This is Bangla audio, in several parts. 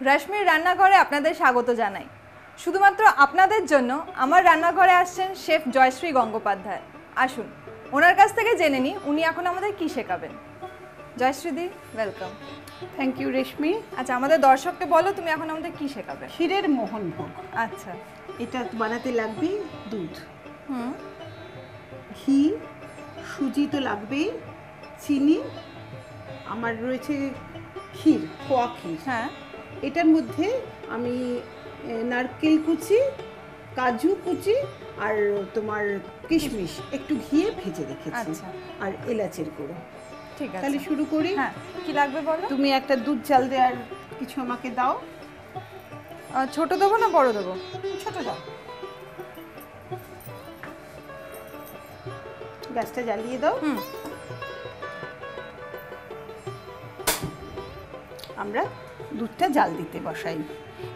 রশ্মির রান্নাঘরে আপনাদের স্বাগত জানাই। শুধুমাত্র আপনাদের জন্য আমার রান্নাঘরে আসছেন শেফ জয়শ্রী গঙ্গোপাধ্যায়। আসুন ওনার কাছ থেকে জেনে নিই উনি এখন আমাদের কি শেখাবেন। জয়শ্রী দি, ওয়েলকাম। থ্যাংক ইউ রেশমি। আচ্ছা, আমাদের দর্শককে বলো তুমি এখন আমাদের কি শেখাবে। ক্ষীরের মোহনভোগ। আচ্ছা, এটা বানাতে লাগবে দুধ, হুম, ঘি, সুজি তো লাগবেই, চিনি, আমার রয়েছে ক্ষীর, খোয়া ক্ষীর। হ্যাঁ, এটার মধ্যে আমি নারকেল কুচি, কাজু কুচি আর তোমার কিশমিশ একটু ঘিয়ে ভেজে রেখেছি। আচ্ছা। আর এলাচের গুঁড়ো। ঠিক আছে, তাহলে শুরু করি। হ্যাঁ, কি লাগবে বলো। তুমি একটা দুধ চাল দেওয়ার কিছু আমাকে দাও। ছোট দেবো না বড় দেবো? ছোট দাও। গ্যাসটা জ্বালিয়ে দাও। হুম, আমরা দুধটা জাল দিতে বসাই।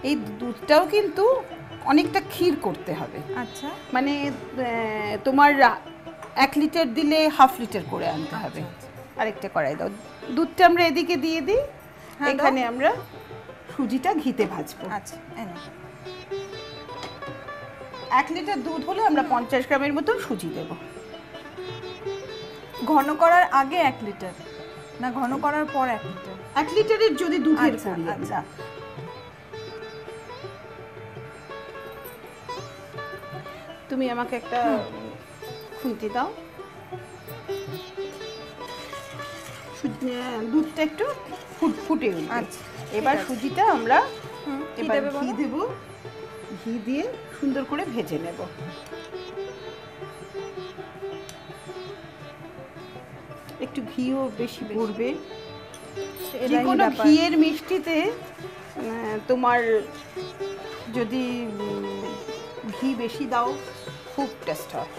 এই দুধটাও কিন্তু অনেকটা ক্ষীর করতে হবে। আচ্ছা, মানে তোমার 1 লিটার দিলে হাফ লিটার করে আনতে হবে। আরেকটা কড়াই দাও। দুধটা আমরা এদিকে দিয়ে দিই, হ্যাঁ, দাও। এখানে আমরা সুজিটা ঘিতে ভাজবো। আচ্ছা, এনে 1 লিটার দুধ হলে আমরা 50 গ্রামের মতন সুজি দেব। ঘন করার আগে 1 লিটার না ঘন করার পর 1 লিটার? 1 লিটারের যদি দুধের আচ্ছা, করি আচ্ছা। আমরা। তুমি আমাকে একটা খুন্তি দাও। দুধটা একটু ফুটে উঠবে। আচ্ছা, এবার সুজিটা আমরা কি এবার দেবে ঘি বলো? দেব। ঘি দিয়ে সুন্দর করে ভেজে নেব। একটু ঘিও বেশি পড়বে। যে কোনো ঘিয়ের মিষ্টিতে তোমার যদি ঘি বেশি দাও খুব টেস্ট হয়।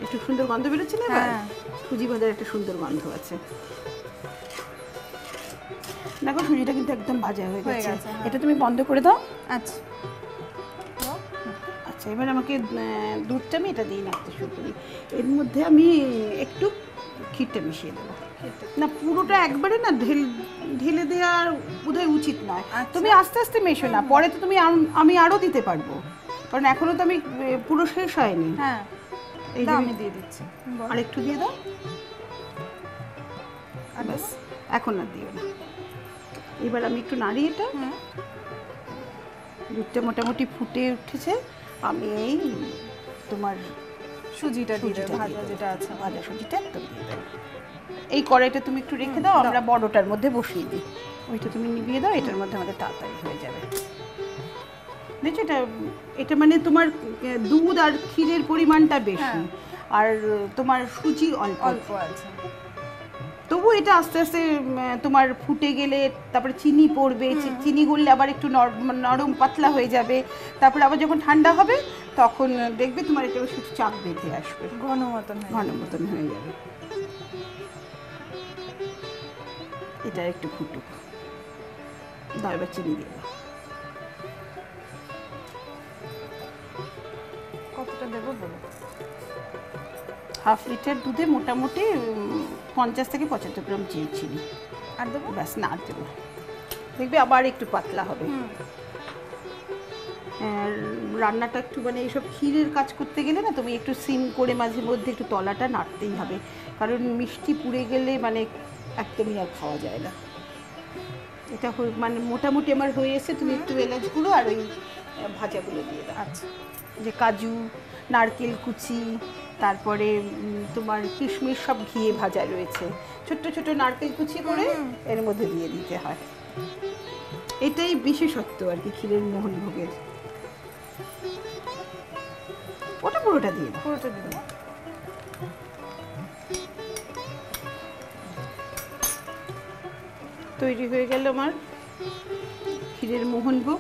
একটু সুন্দর গন্ধ বেরোচ্ছে না? হ্যাঁ। সুজি ভাজার একটা সুন্দর গন্ধ আছে। দেখো সুজিটা কিন্তু একদম ভাজা হয়ে গেছে। হ্যাঁ। এটা তুমি বন্ধ করে দাও। আচ্ছা, আচ্ছা, এবার আমাকে দুধটা আমি এটা দিয়ে নাড়তে শুরু করি। এর মধ্যে আমি একটু ক্ষীরটা মিশিয়ে দেবো। না পুরোটা একবারে না ঢেলে দেওয়া বোধহয় উচিত নয়। তুমি আস্তে আস্তে মেশো না, পরে তো তুমি আমি আরও দিতে পারবো, কারণ এখনো তো আমি পুরো শেষ হয়নি। হ্যাঁ, এই যে আমি দিয়ে দিচ্ছি। আর একটু দিয়ে দাও। ব্যাস, এখন আর দিও না। এবার আমি একটু নাড়ি এটা। দুধটা মোটামুটি ফুটে উঠেছে। আমি এই তোমার সুজিটা দিয়ে দেবো, ভাজা যেটা আছে। ভাজা সুজিটা একদম দিয়ে দেবো। এই কড়াইটা তুমি একটু রেখে দাও, আমরা বড়টার মধ্যে বসিয়ে দিই। ওইটা তুমি নিভিয়ে দাও, এটার মধ্যে আমাদের তাড়াতাড়ি হয়ে যাবে। দেখছো এটা মানে তোমার দুধ আর ক্ষীরের পরিমাণটা বেশি, আর তোমার সুজি অল্প অল্প আছে। তবু এটা আস্তে আস্তে তোমার ফুটে গেলে তারপরে চিনি পড়বে। চিনি গললে আবার একটু নরম পাতলা হয়ে যাবে। তারপরে আবার যখন ঠান্ডা হবে তখন দেখবে তোমার এটা একটু চাপ বেঁধে আসবে, ঘন মতন হয়ে যাবে। এটা একটু ফুটুক, দাও এবার চিনি দিয়ে দাও। কতটা দেবো বলো? হাফ লিটার দুধে মোটামুটি 50 থেকে 75 গ্রাম চিনি। আর দেবো? ব্যাস, না আর দেবো। দেখবে আবার একটু পাতলা হবে। রান্নাটা একটু মানে এইসব ক্ষীরের কাজ করতে গেলে না তুমি একটু সিম করে মাঝে মধ্যে একটু তলাটা নাড়তেই হবে, কারণ মিষ্টি পুড়ে গেলে মানে একদমই আর খাওয়া যায় না। এটা মানে মোটামুটি আমার হয়ে এসে তুমি একটু এলাচ গুঁড়ো আর ওই ভাজাগুলো দিয়ে দাও। আচ্ছা, যে কাজু, নারকেল কুচি, তারপরে তোমার কিশমিশ সব ঘিয়ে ভাজা রয়েছে। ছোট্ট ছোট নারকেল কুচি করে এর মধ্যে দিয়ে দিতে হয়। এটাই বিশেষত্ব আর কি ক্ষীরের মোহনভোগের। ওটা পুরোটা দিয়ে দাও। পুরোটা দিয়ে দেবো। তৈরি হয়ে গেল আমার ক্ষীরের মোহনভোগ।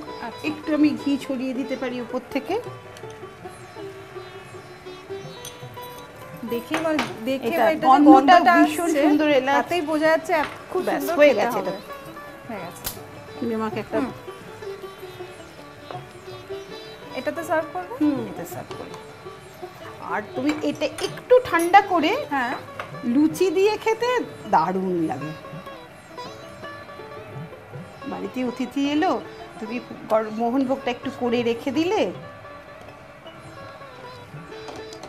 একটু আমি ঘি ছড়িয়ে দিতে পারি উপর থেকে। দেখে এটা এটা গন্ধটা ভীষণ সুন্দর এলাচ, তাতেই বোঝা যাচ্ছে খুব ব্যাস সুন্দর হয়ে খেতে গেছে। হবে। এটা হয়ে গেছে। তুমি আমাকে একটা এটাতে সার্ভ করবে? এটা সার্ভ করে। আর তুমি এটা একটু ঠান্ডা করে হ্যাঁ, লুচি দিয়ে খেতে দারুণ লাগে। বাড়িতে অতিথি এলো, তুমি মোহনভোগটা একটু করে রেখে দিলে,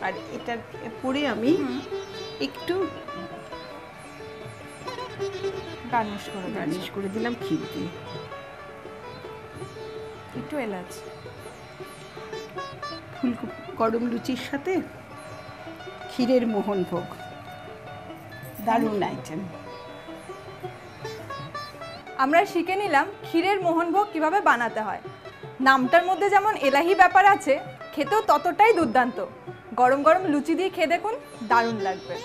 আর এটার পরে আমি একটু গার্নিশ করে দিলাম ক্ষীর দিয়ে, একটু এলাচ। ফুলকপি গরম লুচির সাথে ক্ষীরের মোহনভোগ, দারুণ আইটেম। আমরা শিখে নিলাম ক্ষীরের মোহনভোগ কিভাবে বানাতে হয়। নামটার মধ্যে যেমন এলাহি ব্যাপার আছে, খেতেও ততটাই দুর্দান্ত। গরম গরম লুচি দিয়ে খেয়ে দেখুন, দারুণ লাগবে।